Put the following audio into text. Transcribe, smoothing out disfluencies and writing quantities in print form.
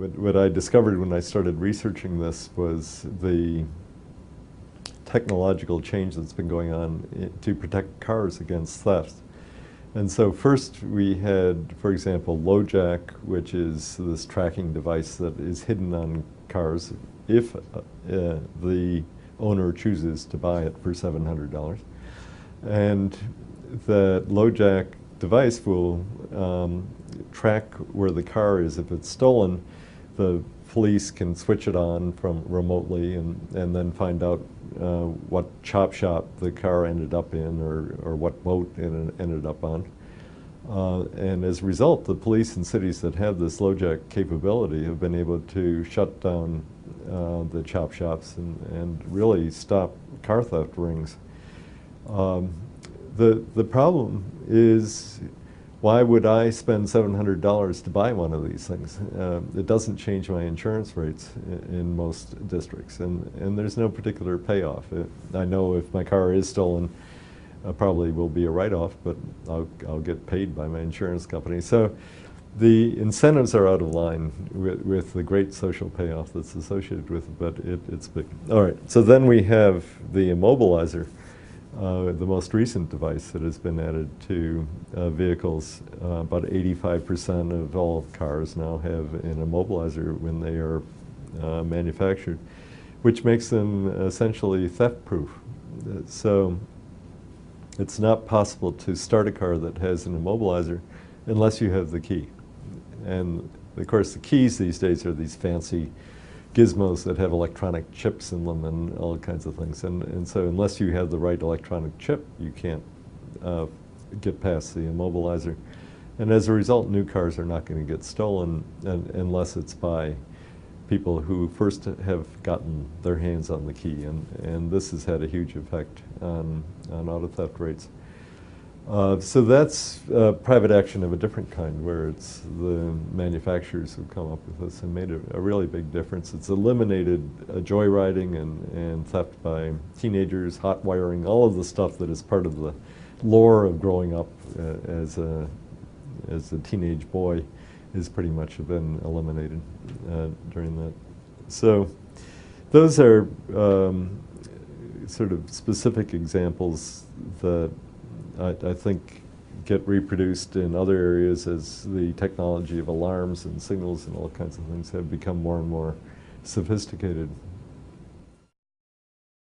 what I discovered when I started researching this was the technological change that's been going on to protect cars against theft. And so first we had, for example, LoJack, which is this tracking device that is hidden on cars if the owner chooses to buy it for $700. And the LoJack device will track where the car is. If it's stolen, the police can switch it on from remotely and then find out what chop shop the car ended up in or what boat it ended up on. And as a result, the police in cities that have this LoJack capability have been able to shut down the chop shops and really stop car theft rings. The problem is, why would I spend $700 to buy one of these things? It doesn't change my insurance rates in most districts, and there's no particular payoff. I know if my car is stolen, probably will be a write-off, but I'll get paid by my insurance company. So the incentives are out of line with the great social payoff that's associated with it, but it's big. All right, so then we have the immobilizer, the most recent device that has been added to vehicles. About 85% of all cars now have an immobilizer when they are manufactured, which makes them essentially theft-proof. So it's not possible to start a car that has an immobilizer unless you have the key. And of course the keys these days are these fancy gizmos that have electronic chips in them and all kinds of things. And so unless you have the right electronic chip, you can't get past the immobilizer. And as a result, new cars are not going to get stolen unless it's by people who first have gotten their hands on the key. And this has had a huge effect on auto theft rates. So that's private action of a different kind, where it's the manufacturers who come up with this and made a really big difference. It's eliminated joyriding and theft by teenagers, hot wiring, all of the stuff that is part of the lore of growing up as a teenage boy is pretty much been eliminated during that. So those are sort of specific examples that I think get reproduced in other areas as the technology of alarms and signals and all kinds of things have become more and more sophisticated.